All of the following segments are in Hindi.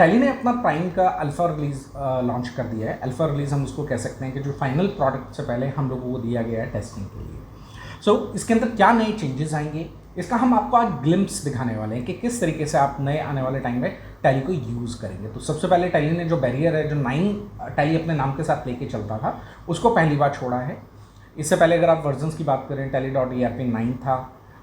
टैली ने अपना प्राइम का अल्फ़ा रिलीज़ लॉन्च कर दिया है। अल्फ़ा रिलीज़ हम उसको कह सकते हैं कि जो फाइनल प्रोडक्ट से पहले हम लोगों को दिया गया है टेस्टिंग के लिए। इसके अंदर क्या नए चेंजेस आएंगे, इसका हम आपको आज ग्लिम्प्स दिखाने वाले हैं कि किस तरीके से आप नए आने वाले टाइम में टैली को यूज़ करेंगे। तो सबसे पहले टैली ने जो बैरियर है, जो 9 टैली अपने नाम के साथ लेके चलता था, उसको पहली बार छोड़ा है। इससे पहले अगर आप वर्जन्स की बात करें, टैली.ERP 9 था,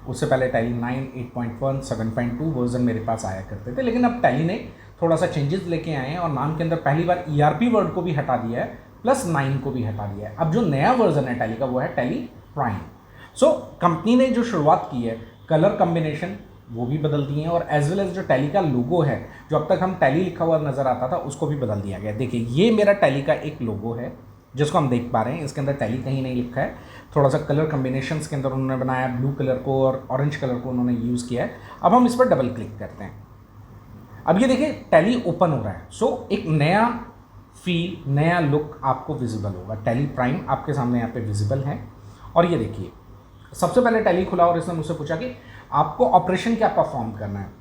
उससे पहले टैली 9, 8.1, 7.2 वर्जन मेरे पास आया करते थे। लेकिन अब टैली ने थोड़ा सा चेंजेस लेके आए हैं और नाम के अंदर पहली बार ERP वर्ड को भी हटा दिया है, प्लस 9 को भी हटा दिया है। अब जो नया वर्जन है टैली का वो है टैली प्राइम। कंपनी ने जो शुरुआत की है, कलर कॉम्बिनेशन वो भी बदल दिए हैं और एज वेल एज जो टैली का लोगो है, जो अब तक हम टैली लिखा हुआ नज़र आता था, उसको भी बदल दिया गया। देखिए ये मेरा टैली का एक लोगो है जिसको हम देख पा रहे हैं। इसके अंदर टैली कहीं नहीं लिखा है, थोड़ा सा कलर कॉम्बिनेशंस के अंदर उन्होंने बनाया, ब्लू कलर को और ऑरेंज कलर को उन्होंने यूज़ किया है। अब हम इस पर डबल क्लिक करते हैं। अब ये देखिए टैली ओपन हो रहा है। एक नया फील, नया लुक आपको विजिबल होगा। टैली प्राइम आपके सामने यहाँ पे विजिबल है। और ये देखिए सबसे पहले टैली खुला और इसने मुझसे पूछा कि आपको ऑपरेशन क्या परफॉर्म करना है।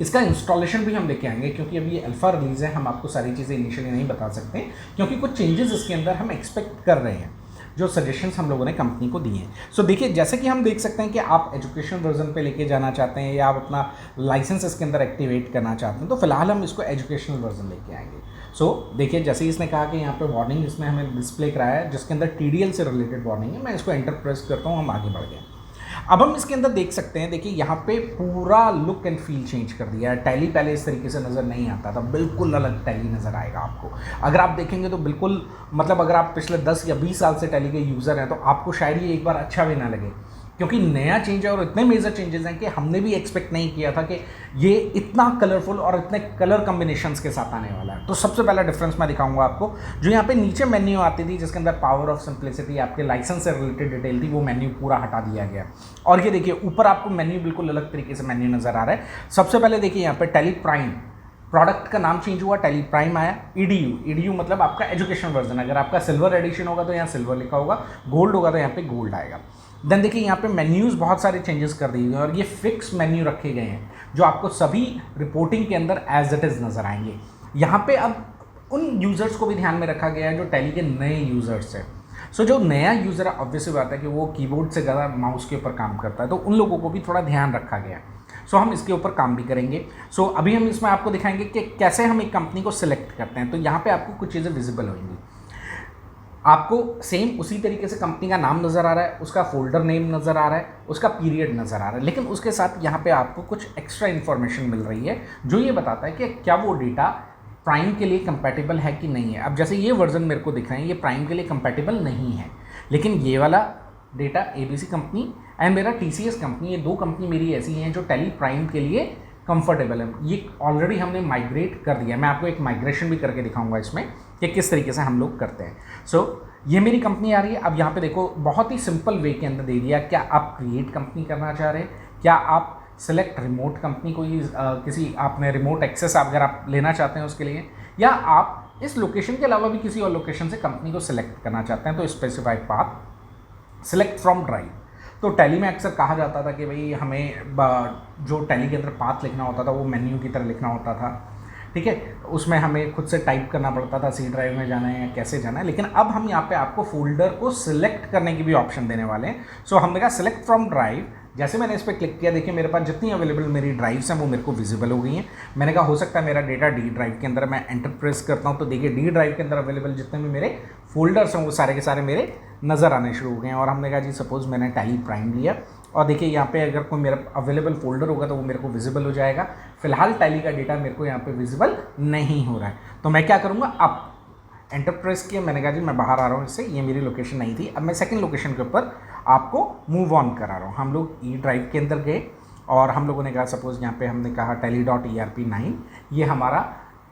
इसका इंस्टॉलेशन भी हम लेके आएंगे क्योंकि अभी ये अल्फ़ा रिलीज़ है, हम आपको सारी चीज़ें इनिशियली नहीं बता सकते क्योंकि कुछ चेंजेस इसके अंदर हम एक्सपेक्ट कर रहे हैं, जो सजेशंस हम लोगों ने कंपनी को दिए हैं। देखिए जैसे कि हम देख सकते हैं कि आप एजुकेशन वर्जन पे लेके जाना चाहते हैं या आप अपना लाइसेंस इसके अंदर एक्टिवेट करना चाहते हैं, तो फिलहाल हम इसको एजुकेशनल वर्जन लेके आएंगे। देखिए जैसे ही इसने कहा कि यहाँ पे वार्निंग इसमें हमें डिस्प्ले कराया है जिसके अंदर TDL से रिलेटेड वार्निंग है, मैं इसको एंटर प्रेस करता हूँ, हम आगे बढ़ गए। अब हम इसके अंदर देख सकते हैं, देखिए यहाँ पे पूरा लुक एंड फील चेंज कर दिया है। टैली पहले इस तरीके से नज़र नहीं आता था, बिल्कुल अलग टैली नज़र आएगा आपको। अगर आप देखेंगे तो बिल्कुल मतलब अगर आप पिछले 10 या 20 साल से टैली के यूज़र हैं तो आपको शायद ये एक बार अच्छा भी ना लगे, क्योंकि नया चेंज है और इतने मेजर चेंजेस हैं कि हमने भी एक्सपेक्ट नहीं किया था कि ये इतना कलरफुल और इतने कलर कॉम्बिनेशंस के साथ आने वाला है। तो सबसे पहला डिफरेंस मैं दिखाऊंगा आपको। जो यहाँ पे नीचे मेन्यू आती थी जिसके अंदर पावर ऑफ सिंप्लिसिटी, आपके लाइसेंस से रिलेटेड डिटेल थी, वो मेन्यू पूरा हटा दिया गया। और ये देखिए ऊपर आपको मेन्यू बिल्कुल अलग तरीके से मेन्यू नजर आ रहा है। सबसे पहले देखिए यहाँ पे टैली प्राइम, प्रोडक्ट का नाम चेंज हुआ, टैली प्राइम आया। EDU मतलब आपका एजुकेशन वर्जन, अगर आपका सिल्वर एडिशन होगा तो यहाँ सिल्वर लिखा होगा, गोल्ड होगा तो यहाँ पे गोल्ड आएगा। देन देखिए यहाँ पे मेन्यूज़ बहुत सारे चेंजेस कर दिए गए और ये फिक्स मेन्यू रखे गए हैं जो आपको सभी रिपोर्टिंग के अंदर एज इट इज़ नज़र आएंगे। यहाँ पे अब उन यूज़र्स को भी ध्यान में रखा गया है जो टैली के नए यूज़र्स हैं। जो नया यूज़र है ऑब्वियसली बात है कि वो कीबोर्ड से ज़्यादा माउस के ऊपर काम करता है, तो उन लोगों को भी थोड़ा ध्यान रखा गया है। हम इसके ऊपर काम भी करेंगे। अभी हम इसमें आपको दिखाएंगे कि कैसे हम एक कंपनी को सिलेक्ट करते हैं। तो यहाँ पे आपको कुछ चीज़ें विजिबल होंगी, आपको सेम उसी तरीके से कंपनी का नाम नज़र आ रहा है, उसका फोल्डर नेम नज़र आ रहा है, उसका पीरियड नज़र आ रहा है, लेकिन उसके साथ यहाँ पे आपको कुछ एक्स्ट्रा इन्फॉर्मेशन मिल रही है जो ये बताता है कि क्या वो डेटा प्राइम के लिए कंपैटिबल है कि नहीं है। अब जैसे ये वर्जन मेरे को दिख रहे हैं, ये प्राइम के लिए कंपैटिबल नहीं है, लेकिन ये वाला डेटा ABC कंपनी एंड मेरा TCS कंपनी, ये 2 कंपनी मेरी ऐसी हैं जो टैली प्राइम के लिए कंफर्टेबल है। ये ऑलरेडी हमने माइग्रेट कर दिया है, मैं आपको एक माइग्रेशन भी करके दिखाऊंगा इसमें कि किस तरीके से हम लोग करते हैं। ये मेरी कंपनी आ रही है। अब यहाँ पे देखो बहुत ही सिंपल वे के अंदर दे दिया, क्या आप क्रिएट कंपनी करना चाह रहे हैं, क्या आप सेलेक्ट रिमोट कंपनी को किसी आपने रिमोट एक्सेस अगर आप लेना चाहते हैं उसके लिए, या आप इस लोकेशन के अलावा भी किसी और लोकेशन से कंपनी को सिलेक्ट करना चाहते हैं, तो specified path select from drive. तो टैली में अक्सर कहा जाता था कि भाई हमें जो टैली के अंदर पाथ लिखना होता था वो मेन्यू की तरह लिखना होता था, ठीक है, उसमें हमें खुद से टाइप करना पड़ता था C ड्राइव में जाना है या कैसे जाना है। लेकिन अब हम यहाँ पे आपको फोल्डर को सिलेक्ट करने की भी ऑप्शन देने वाले हैं। हमने कहा सिलेक्ट फ्रॉम ड्राइव। जैसे मैंने इस पर क्लिक किया, देखिए मेरे पास जितनी अवेलेबल मेरी ड्राइव्स हैं वो मेरे को विजिबल हो गई हैं। मैंने कहा हो सकता है मेरा डेटा D ड्राइव के अंदर, मैं एंटर प्रेस करता हूँ तो देखिए D ड्राइव के अंदर अवेलेबल जितने भी मेरे फोल्डर्स हैं वो सारे के सारे मेरे नज़र आने शुरू हो गए हैं। और हमने कहा जी सपोज़ मैंने टैली प्राइम लिया और देखिए यहाँ पे अगर कोई मेरा अवेलेबल फोल्डर होगा तो वो मेरे को विजिबल हो जाएगा। फिलहाल टैली का डेटा मेरे को यहाँ पे विजिबल नहीं हो रहा है, तो मैं क्या करूँगा, अब एंटर प्रेस किया, मैंने कहा जी मैं बाहर आ रहा हूँ इससे, ये मेरी लोकेशन नहीं थी। अब मैं सेकंड लोकेशन के ऊपर आपको मूव ऑन करा रहा हूँ। हम लोग E ड्राइव के अंदर गए और हम लोगों ने कहा सपोज़ यहाँ पे हमने कहा टैली.ERP 9, ये हमारा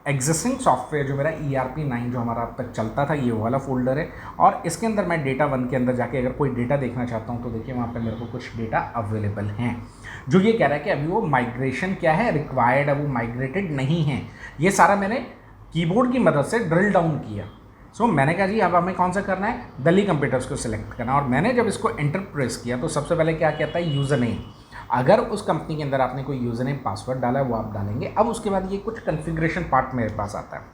एग्जिस्टिंग सॉफ्टवेयर जो मेरा ERP 9 जो हमारा अब तक चलता था, ये वाला फोल्डर है। और इसके अंदर मैं डेटा 1 के अंदर जाके अगर कोई डेटा देखना चाहता हूँ तो देखिए वहाँ पे मेरे को कुछ डेटा अवेलेबल हैं जो ये कह रहा है कि अभी वो माइग्रेशन क्या है, रिक्वायर्ड है, वो माइग्रेटेड नहीं है। ये सारा मैंने कीबोर्ड की मदद से ड्रिल डाउन किया। मैंने कहा जी अब हमें कौन सा करना है, दिल्ली कंप्यूटर्स को सिलेक्ट करना। और मैंने जब इसको एंटर प्रेस किया तो सबसे पहले क्या कहता है, यूज़र नेम। अगर उस कंपनी के अंदर आपने कोई यूज़र नेम पासवर्ड डाला है वो आप डालेंगे। अब उसके बाद ये कुछ कॉन्फ़िगरेशन पार्ट मेरे पास आता है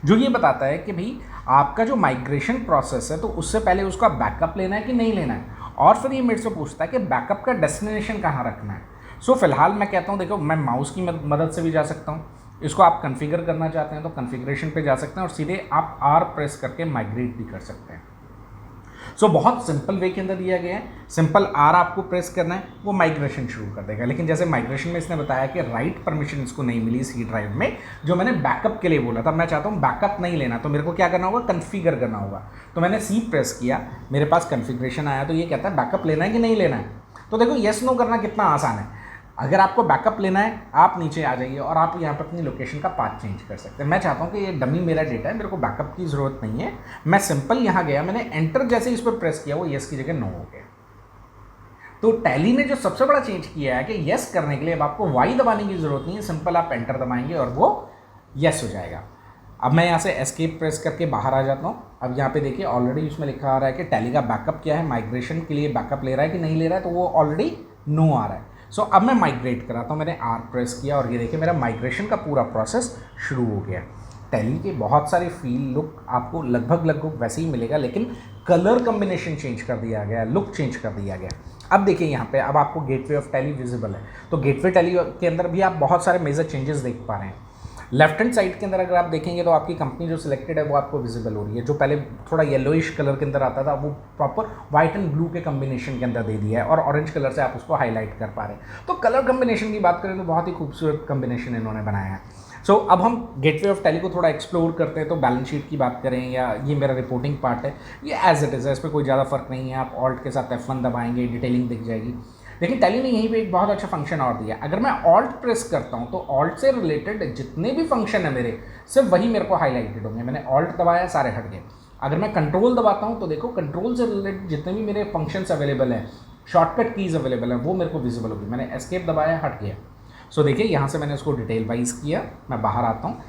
जो ये बताता है कि भाई आपका जो माइग्रेशन प्रोसेस है तो उससे पहले उसका बैकअप लेना है कि नहीं लेना है, और फिर ये मेरे से पूछता है कि बैकअप का डेस्टिनेशन कहाँ रखना है। सो फिलहाल मैं कहता हूँ देखो मैं माउस की मदद से भी जा सकता हूँ, इसको आप कॉन्फ़िगर करना चाहते हैं तो कॉन्फ़िगरेशन पे जा सकते हैं और सीधे आप आर प्रेस करके माइग्रेट भी कर सकते हैं। सो बहुत सिंपल वे के अंदर दिया गया है, सिंपल आर आपको प्रेस करना है, वो माइग्रेशन शुरू कर देगा। लेकिन जैसे माइग्रेशन में इसने बताया कि राइट परमिशन इसको नहीं मिली सी ड्राइव में, जो मैंने बैकअप के लिए बोला था, मैं चाहता हूँ बैकअप नहीं लेना, तो मेरे को क्या करना होगा, कन्फिगर करना होगा। तो मैंने सी प्रेस किया, मेरे पास कन्फिग्रेशन आया, तो ये कहता है बैकअप लेना है कि नहीं लेना है। तो देखो येस नो करना कितना आसान है। अगर आपको बैकअप लेना है आप नीचे आ जाइए और आप यहाँ पर अपनी लोकेशन का पाथ चेंज कर सकते हैं। मैं चाहता हूँ कि ये डमी मेरा डेटा है, मेरे को बैकअप की ज़रूरत नहीं है। मैं सिंपल यहाँ गया, मैंने एंटर जैसे इस पर प्रेस किया वो येस की जगह नो हो गया। तो टैली ने जो सबसे बड़ा चेंज किया है कि येस करने के लिए अब आपको वाई दबाने की ज़रूरत नहीं है, सिंपल आप एंटर दबाएंगे और वो येस हो जाएगा। अब मैं यहाँ से एस्केप प्रेस करके बाहर आ जाता हूँ। अब यहाँ पे देखिए ऑलरेडी उसमें लिखा आ रहा है कि टैली का बैकअप क्या है, माइग्रेशन के लिए बैकअप ले रहा है कि नहीं ले रहा है, तो वो ऑलरेडी नो आ रहा है। सो अब मैं माइग्रेट कराता हूँ, मैंने आर प्रेस किया और ये देखिए मेरा माइग्रेशन का पूरा प्रोसेस शुरू हो गया। टैली के बहुत सारे फील लुक आपको लगभग वैसे ही मिलेगा, लेकिन कलर कम्बिनेशन चेंज कर दिया गया, लुक चेंज कर दिया गया। अब देखिए यहाँ पे अब आपको गेटवे ऑफ टैली विजिबल है, तो गेटवे टैली के अंदर भी आप बहुत सारे मेजर चेंजेस देख पा रहे हैं। लेफ्ट हैंड साइड के अंदर अगर आप देखेंगे तो आपकी कंपनी जो सिलेक्टेड है वो आपको विजिबल हो रही है। जो पहले थोड़ा येलोइश कलर के अंदर आता था वो प्रॉपर वाइट एंड ब्लू के कम्बिनेशन के अंदर दे दिया है और ऑरेंज कलर से आप उसको हाईलाइट कर पा रहे हैं। तो कलर कम्बिनेशन की बात करें तो बहुत ही खूबसूरत कम्बिनेशन इन्होंने बनाया है। सो अब हम गेटवे ऑफ टैली को थोड़ा एक्सप्लोर करते हैं। तो बैलेंस शीट की बात करें या ये मेरा रिपोर्टिंग पार्ट है, ये एज इट इज़ है, इस पर कोई ज़्यादा फर्क नहीं है। आप ऑल्ट के साथ F1 दबाएंगे, डिटेलिंग दिख जाएगी। लेकिन टैली ने यहीं पे एक बहुत अच्छा फंक्शन और दिया। अगर मैं ऑल्ट प्रेस करता हूँ तो ऑल्ट से रिलेटेड जितने भी फंक्शन है मेरे, सिर्फ वही मेरे को हाईलाइटेड होंगे। मैंने ऑल्ट दबाया, सारे हट गए। अगर मैं कंट्रोल दबाता हूँ तो देखो कंट्रोल से रिलेटेड जितने भी मेरे फंक्शंस अवेलेबल हैं, शॉर्टकट कीज़ अवेलेबल हैं, वो मेरे को विजिबल होगी। मैंने एस्केप दबाया, हट गया। सो देखिए यहाँ से मैंने उसको डिटेल वाइज किया, मैं बाहर आता हूँ।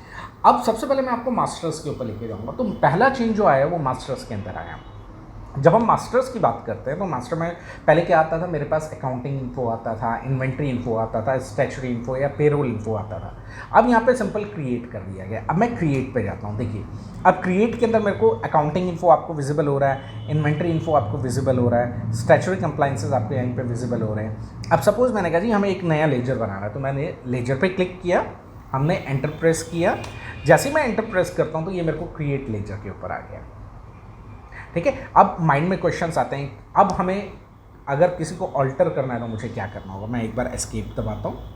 अब सबसे पहले मैं आपको मास्टर्स के ऊपर लेके जाऊँगा। तो पहला चेंज जो आया वो मास्टर्स के अंदर आया। जब हम मास्टर्स की बात करते हैं तो मास्टर में पहले क्या आता था, मेरे पास अकाउंटिंग इन्फो आता था, इन्वेंट्री इन्फो आता था, स्टैच्यूटरी इन्फो या पेरोल इन्फो आता था। अब यहाँ पे सिंपल क्रिएट कर दिया गया। अब मैं क्रिएट पे जाता हूँ। देखिए अब क्रिएट के अंदर मेरे को अकाउंटिंग इन्फो आपको विजिबल हो रहा है, इन्वेंट्री इन्फो आपको विजिबल हो रहा है, स्टैच्यूटरी कंप्लाइंसेस आपको यहीं पे विजिबल हो रहे हैं। अब सपोज मैंने कहा जी हमें एक नया लेजर बनाना है, तो मैंने लेजर पे क्लिक किया, हमने एंटर प्रेस किया। जैसे ही मैं एंटर प्रेस करता हूँ तो ये मेरे को क्रिएट लेजर के ऊपर आ गया। ठीक है, अब माइंड में क्वेश्चंस आते हैं। अब हमें अगर किसी को ऑल्टर करना है तो मुझे क्या करना होगा। मैं एक बार एस्केप दबाता हूँ।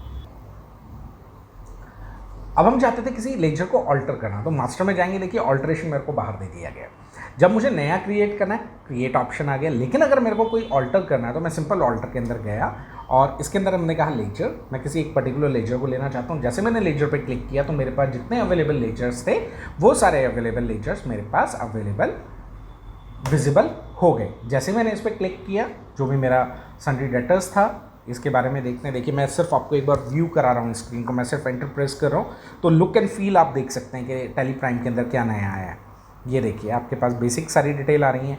अब हम चाहते थे किसी लेजर को ऑल्टर करना, तो मास्टर में जाएंगे, देखिए ऑल्टरेशन मेरे को बाहर दे दिया गया। जब मुझे नया क्रिएट करना है, क्रिएट ऑप्शन आ गया। लेकिन अगर मेरे को कोई ऑल्टर करना है तो मैं सिंपल ऑल्टर के अंदर गया और इसके अंदर हमने कहा लेजर, मैं किसी एक पर्टिकुलर लेजर को लेना चाहता हूँ। जैसे मैंने लेजर पे क्लिक किया तो मेरे पास जितने अवेलेबल लेजर्स थे वो सारे अवेलेबल लेजर्स मेरे पास अवेलेबल विजिबल हो गए। जैसे मैंने इस पर क्लिक किया, जो भी मेरा सन्ड्री डेटर्स था इसके बारे में देखते हैं। देखिए मैं सिर्फ आपको एक बार व्यू करा रहा हूँ स्क्रीन को, मैं सिर्फ एंटर प्रेस कर रहा हूँ तो लुक एंड फील आप देख सकते हैं कि टैली प्राइम के अंदर क्या नया आया है। ये देखिए आपके पास बेसिक सारी डिटेल आ रही हैं,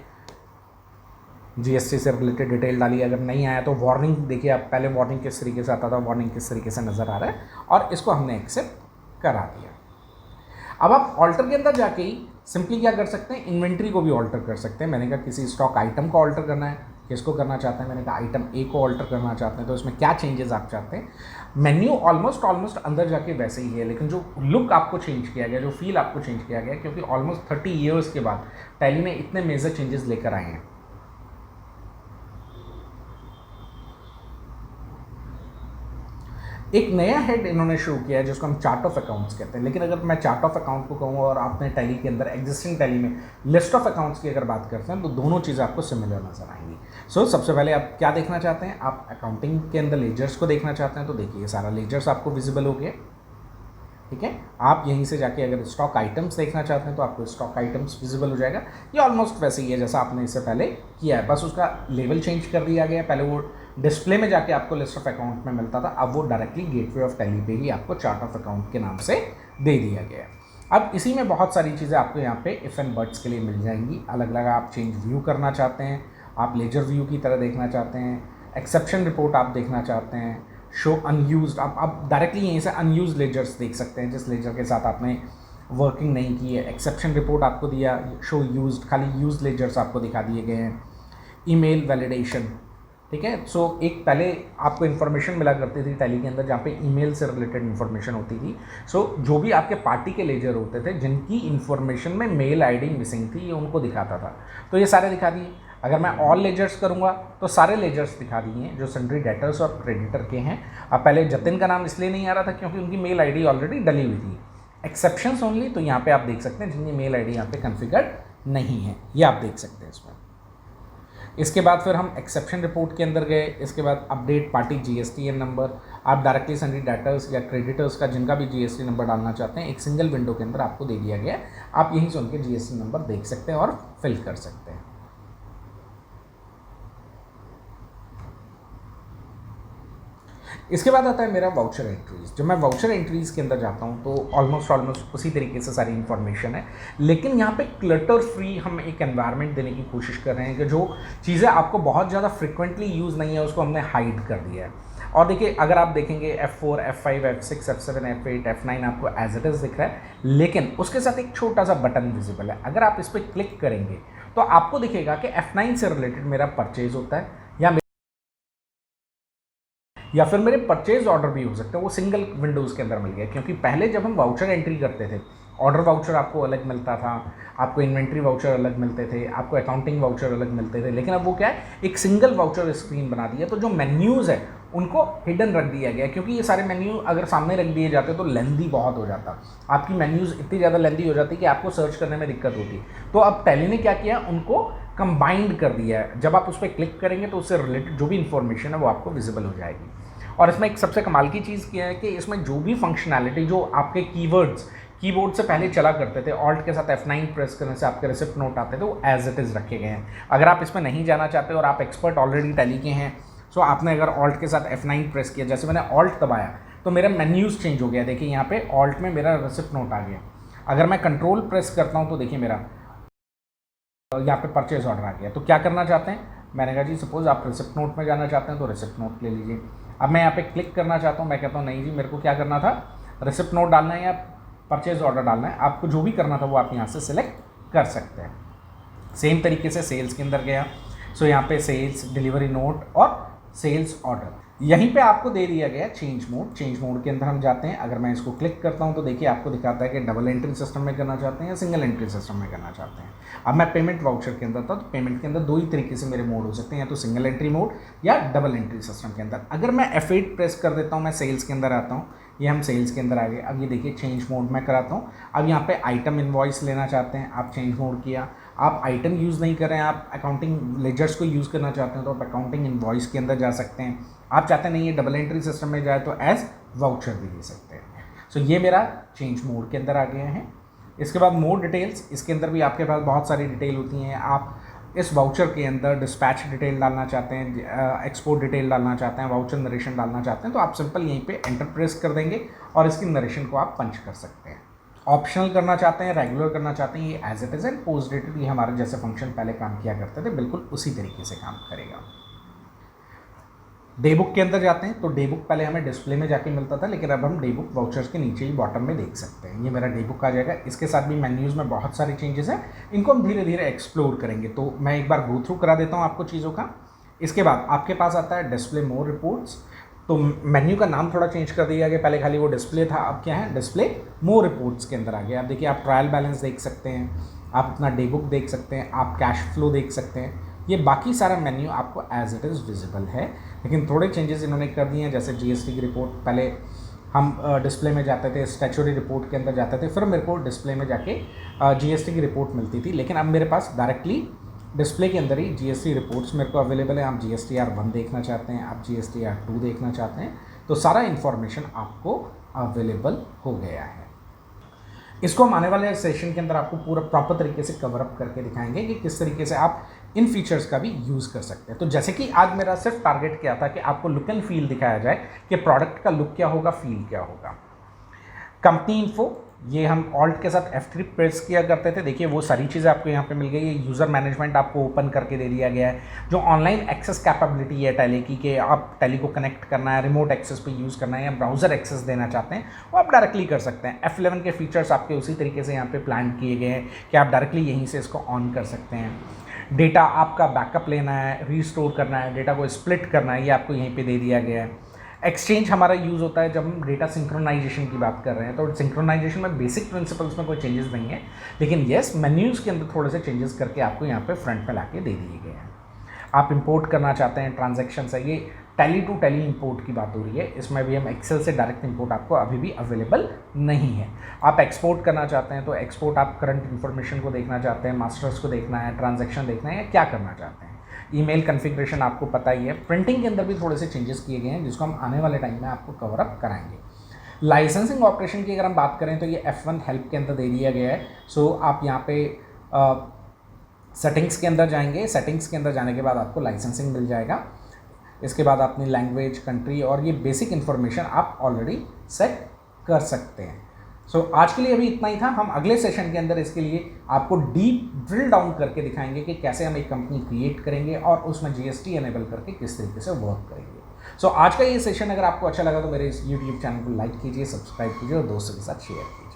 जीएसटी से रिलेटेड डिटेल डाली। अगर नहीं आया तो वार्निंग देखिए, आप पहले वार्निंग किस तरीके से आता था, वार्निंग किस तरीके से नज़र आ रहा है, और इसको हमने एक्सेप्ट करा दिया। अब आप ऑल्टर के अंदर जाके ही सिंपली क्या कर सकते हैं, इन्वेंट्री को भी ऑल्टर कर सकते हैं। मैंने कहा किसी स्टॉक आइटम को ऑल्टर करना है, किसको करना चाहते हैं, मैंने कहा आइटम ए को ऑल्टर करना चाहते हैं, तो इसमें क्या चेंजेस आप चाहते हैं। मेन्यू ऑलमोस्ट अंदर जाके वैसे ही है, लेकिन जो लुक आपको चेंज किया गया, जो फील आपको चेंज किया गया, क्योंकि ऑलमोस्ट 30 ईयर्स के बाद टैली ने इतने मेजर चेंजेस लेकर आए हैं। एक नया हेड इन्होंने शुरू किया है जिसको हम चार्ट ऑफ अकाउंट्स कहते हैं। लेकिन अगर मैं चार्ट ऑफ अकाउंट को कहूँ और आपने टैली के अंदर एग्जिस्टिंग टैली में लिस्ट ऑफ अकाउंट्स की अगर बात करते हैं तो दोनों चीज़ें आपको सिमिलर नजर आएंगी। सो सबसे पहले आप क्या देखना चाहते हैं, आप अकाउंटिंग के अंदर लेजर्स को देखना चाहते हैं, तो देखिए सारा लेजर्स आपको विजिबल हो गया। ठीक है, आप यहीं से जाके अगर स्टॉक आइटम्स देखना चाहते हैं तो आपको स्टॉक आइटम्स विजिबल हो जाएगा। ये ऑलमोस्ट वैसे ही है जैसा आपने इससे पहले किया है, बस उसका लेवल चेंज कर दिया गया। पहले वो डिस्प्ले में जाके आपको लिस्ट ऑफ अकाउंट में मिलता था, अब वो डायरेक्टली गेटवे ऑफ टैली पे ही आपको चार्ट ऑफ अकाउंट के नाम से दे दिया गया है। अब इसी में बहुत सारी चीज़ें आपको यहाँ पे इफ़ एंड बट्स के लिए मिल जाएंगी। अलग अलग आप चेंज व्यू करना चाहते हैं, आप लेजर व्यू की तरह देखना चाहते हैं, एक्सेप्शन रिपोर्ट आप देखना चाहते हैं, शो अनयूज्ड, आप डायरेक्टली यहीं से अनयूज लेजर्स देख सकते हैं जिस लेजर के साथ आपने वर्किंग नहीं की है। एक्सेप्शन रिपोर्ट आपको दिया, शो यूज्ड, खाली यूज लेजर्स आपको दिखा दिए गए हैं। ईमेल वैलिडेशन, ठीक है। सो एक पहले आपको इन्फॉर्मेशन मिला करती थी टैली के अंदर जहाँ पे ईमेल से रिलेटेड इन्फॉर्मेशन होती थी। सो जो भी आपके पार्टी के लेजर होते थे जिनकी इन्फॉर्मेशन में मेल आईडी मिसिंग थी, ये उनको दिखाता था। तो ये सारे दिखा दिए। अगर मैं ऑल लेजर्स करूँगा तो सारे लेजर्स दिखा दिए हैं जो सन्ड्री डेटर्स और क्रेडिटर के हैं। अब पहले जतिन का नाम इसलिए नहीं आ रहा था क्योंकि उनकी मेल आईडी ऑलरेडी डली हुई थी। एक्सेप्शंस ओनली, तो यहाँ पे आप देख सकते हैं जिनकी मेल आईडी यहाँ पे कॉन्फ़िगर्ड नहीं है, ये आप देख सकते हैं इसमें। इसके बाद फिर हम एक्सेप्शन रिपोर्ट के अंदर गए। इसके बाद अपडेट पार्टी GSTN नंबर, आप डायरेक्टली सन्ड्री डेटर्स या क्रेडिटर्स का जिनका भी GST नंबर डालना चाहते हैं एक सिंगल विंडो के अंदर आपको दे दिया गया है। आप यहीं से उनके GST नंबर देख सकते हैं और फिल कर सकते हैं। इसके बाद आता है मेरा वाउचर एंट्रीज। जब मैं वाउचर एंट्रीज़ के अंदर जाता हूँ तो ऑलमोस्ट उसी तरीके से सारी इन्फॉर्मेशन है, लेकिन यहाँ पे क्लटर फ्री हम एक एनवायरनमेंट देने की कोशिश कर रहे हैं कि जो चीज़ें आपको बहुत ज़्यादा फ्रिक्वेंटली यूज़ नहीं है उसको हमने हाइड कर दिया है। और देखिए, अगर आप देखेंगे F4, F5, F6, F7, F8, F9 आपको एज इट इज़ दिख रहा है, लेकिन उसके साथ एक छोटा सा बटन विजिबल है। अगर आप इस पर क्लिक करेंगे तो आपको दिखेगा कि F9 से रिलेटेड मेरा परचेज होता है या फिर मेरे परचेज ऑर्डर भी हो सकते हैं। वो सिंगल विंडोज़ के अंदर मिल गया, क्योंकि पहले जब हम वाउचर एंट्री करते थे, ऑर्डर वाउचर आपको अलग मिलता था, आपको इन्वेंट्री वाउचर अलग मिलते थे, आपको अकाउंटिंग वाउचर अलग मिलते थे, लेकिन अब वो क्या है, एक सिंगल वाउचर स्क्रीन बना दिया। तो जो मेन्यूज़ है उनको हिडन रख दिया गया, क्योंकि ये सारे मेन्यू अगर सामने रख दिए जाते तो लेंदी बहुत हो जाता। आपकी मेन्यूज़ इतनी ज़्यादा लेंदी हो जाती कि आपको सर्च करने में दिक्कत होती। तो अब टैली ने क्या किया, उनको कंबाइंड कर दिया है। जब आप उस पर क्लिक करेंगे तो उससे रिलेटेड जो भी इंफॉर्मेशन है वो आपको विजिबल हो जाएगी। और इसमें एक सबसे कमाल की चीज़ क्या है कि इसमें जो भी फंक्शनैलिटी जो आपके कीबोर्ड से पहले चला करते थे, ऑल्ट के साथ F9 प्रेस करने से आपके रिसिप्ट नोट आते थे, वो एज इट इज़ रखे गए हैं। अगर आप इसमें नहीं जाना चाहते और आप एक्सपर्ट ऑलरेडी टैली के हैं, सो आपने अगर ऑल्ट के साथ F9 प्रेस किया, जैसे मैंने ऑल्ट दबाया तो मेरा मेन्यूज़ चेंज हो गया। देखिए यहाँ पे ऑल्ट में मेरा रिसिप्ट नोट आ गया। अगर मैं कंट्रोल प्रेस करता हूँ तो देखिए मेरा यहाँ पे परचेज ऑर्डर आ गया। तो क्या करना चाहते हैं, मैंने कहा जी सपोज़ आप रिसिप्ट नोट में जाना चाहते हैं तो रिसिप्ट नोट ले लीजिए। अब मैं यहाँ पे क्लिक करना चाहता हूँ, मैं कहता हूँ नहीं जी मेरे को क्या करना था, रिसिप्ट नोट डालना है या परचेज ऑर्डर डालना है। आपको जो भी करना था वो आप यहाँ से सिलेक्ट कर सकते हैं। सेम तरीके से सेल्स के अंदर गया, सो यहाँ पे सेल्स, डिलीवरी नोट और सेल्स ऑर्डर, यहीं पे आपको दे दिया गया चेंज मोड। चेंज मोड के अंदर हम जाते हैं। अगर मैं इसको क्लिक करता हूँ तो देखिए आपको दिखाता है कि डबल एंट्री सिस्टम में करना चाहते हैं या सिंगल एंट्री सिस्टम में करना चाहते हैं। अब मैं पेमेंट वाउचर के अंदर था, तो पेमेंट के अंदर दो ही तरीके से मेरे मोड हो सकते हैं, या तो सिंगल एंट्री मोड या डबल एंट्री सिस्टम के अंदर। अगर मैं F8 प्रेस कर देता हूँ, मैं सेल्स के अंदर आता हूँ, ये हम सेल्स के अंदर आ गए। अब ये देखिए चेंज मोड में कराता हूँ। अब यहाँ पे आइटम इनवॉइस लेना चाहते हैं, आप चेंज मोड किया। आप आइटम यूज़ नहीं कर रहे हैं, आप अकाउंटिंग लेजर्स को यूज़ करना चाहते हैं तो आप अकाउंटिंग इनवॉइस के अंदर जा सकते हैं। आप चाहते हैं नहीं ये डबल एंट्री सिस्टम में जाए तो एज वाउचर भी ले सकते हैं। सो ये मेरा चेंज मोड के अंदर आ गया है। इसके बाद मोड डिटेल्स, इसके अंदर भी आपके पास बहुत सारी डिटेल होती हैं। आप इस वाउचर के अंदर डिस्पैच डिटेल डालना चाहते हैं, एक्सपोर्ट डिटेल डालना चाहते हैं, वाउचर नरेशन डालना चाहते हैं, तो आप सिंपल यहीं पे एंटर प्रेस कर देंगे और इसकी नरेशन को आप पंच कर सकते हैं। ऑप्शनल करना चाहते हैं, रेगुलर करना चाहते हैं, ये as it is and post dated, ये हमारे जैसे फंक्शन पहले काम किया करते थे, बिल्कुल उसी तरीके से काम करेगा। डे बुक के अंदर जाते हैं तो डे बुक पहले हमें डिस्प्ले में जाके मिलता था, लेकिन अब हम डे बुक वाउचर्स के नीचे ही बॉटम में देख सकते हैं। ये मेरा डे बुक आ जाएगा। इसके साथ भी मेन्यूज़ में बहुत सारे चेंजेस हैं, इनको हम धीरे धीरे एक्सप्लोर करेंगे। तो मैं एक बार गो थ्रू करा देता हूँ आपको चीज़ों का। इसके बाद आपके पास आता है डिस्प्ले मोर रिपोर्ट्स। तो मेन्यू का नाम थोड़ा चेंज कर दिया गया, पहले खाली वो डिस्प्ले था, अब क्या है डिस्प्ले मोर रिपोर्ट्स के अंदर आ गया। आप देखिए आप ट्रायल बैलेंस देख सकते हैं, आप अपना डे बुक देख सकते हैं, आप कैश फ्लो देख सकते हैं। ये बाकी सारा मेन्यू आपको एज इट इज़ विजिबल है, लेकिन थोड़े चेंजेस इन्होंने कर दिए हैं। जैसे GST की रिपोर्ट, पहले हम डिस्प्ले में जाते थे, स्टैच्यूटरी रिपोर्ट के अंदर जाते थे, फिर मेरे को डिस्प्ले में जाके GST की रिपोर्ट मिलती थी, लेकिन अब मेरे पास डायरेक्टली डिस्प्ले के अंदर ही GST रिपोर्ट्स मेरे को अवेलेबल है। आप GSTR1 देखना चाहते हैं, आप GSTR2 देखना चाहते हैं, तो सारा इन्फॉर्मेशन आपको अवेलेबल हो गया है। इसको हम आने वाले सेशन के अंदर आपको पूरा प्रॉपर तरीके से कवर अप करके दिखाएंगे कि किस तरीके से आप इन फीचर्स का भी यूज़ कर सकते हैं। तो जैसे कि आज मेरा सिर्फ टारगेट क्या था कि आपको लुक एंड फील दिखाया जाए कि प्रोडक्ट का लुक क्या होगा, फील क्या होगा। कंपनी इन्फो, ये हम ऑल्ट के साथ F3 प्रेस किया करते थे। देखिए वो सारी चीज़ें आपको यहाँ पे मिल गई है। यूज़र मैनेजमेंट आपको ओपन करके दे दिया गया है। जो ऑनलाइन एक्सेस कैपेबिलिटी है टैली की, कि आप टैली को कनेक्ट करना है, रिमोट एक्सेस पे यूज़ करना है या ब्राउज़र एक्सेस देना चाहते हैं, वो आप डायरेक्टली कर सकते हैं। F11 के फीचर्स आपके उसी तरीके से यहाँ पे प्लान किए गए हैं कि आप डायरेक्टली यहीं से इसको ऑन कर सकते हैं। डेटा आपका बैकअप लेना है, रीस्टोर करना है, डेटा को स्प्लिट करना है, ये आपको यहीं पे दे दिया गया है। एक्सचेंज हमारा यूज़ होता है जब हम डेटा सिंक्रोनाइजेशन की बात कर रहे हैं, तो सिंक्रोनाइजेशन में बेसिक प्रिंसिपल्स में कोई चेंजेस नहीं है, लेकिन येस मेन्यूज़ के अंदर थोड़े से चेंजेस करके आपको यहाँ पे फ्रंट पे लाके दे दिए गए हैं। आप इंपोर्ट करना चाहते हैं ट्रांजैक्शन है, ये टैली टू टैली इंपोर्ट की बात हो रही है। इसमें भी हम एक्सेल से डायरेक्ट इंपोर्ट आपको अभी भी अवेलेबल नहीं है। आप एक्सपोर्ट करना चाहते हैं तो एक्सपोर्ट आप करंट इन्फॉर्मेशन को देखना चाहते हैं, मास्टर्स को देखना है, ट्रांजैक्शन देखना है, या क्या करना चाहते हैं। ईमेल कॉन्फ़िगरेशन आपको पता ही है। प्रिंटिंग के अंदर भी थोड़े से चेंजेस किए गए हैं जिसको हम आने वाले टाइम में आपको कवर अप कराएंगे। लाइसेंसिंग ऑपरेशन की अगर हम बात करें तो ये F1 हेल्प के अंदर दे दिया गया है। सो आप यहाँ पे सेटिंग्स के अंदर जाएंगे। सेटिंग्स के अंदर जाने के बाद आपको लाइसेंसिंग मिल जाएगा। इसके बाद अपनी लैंग्वेज, कंट्री और ये बेसिक इन्फॉर्मेशन आप ऑलरेडी सेट कर सकते हैं। सो आज के लिए अभी इतना ही था। हम अगले सेशन के अंदर इसके लिए आपको डीप ड्रिल डाउन करके दिखाएंगे कि कैसे हम एक कंपनी क्रिएट करेंगे और उसमें GST एनेबल करके किस तरीके से वर्क करेंगे। सो आज का ये सेशन अगर आपको अच्छा लगा तो मेरे इस YouTube चैनल को लाइक कीजिए, सब्सक्राइब कीजिए और दोस्तों के साथ शेयर कीजिए।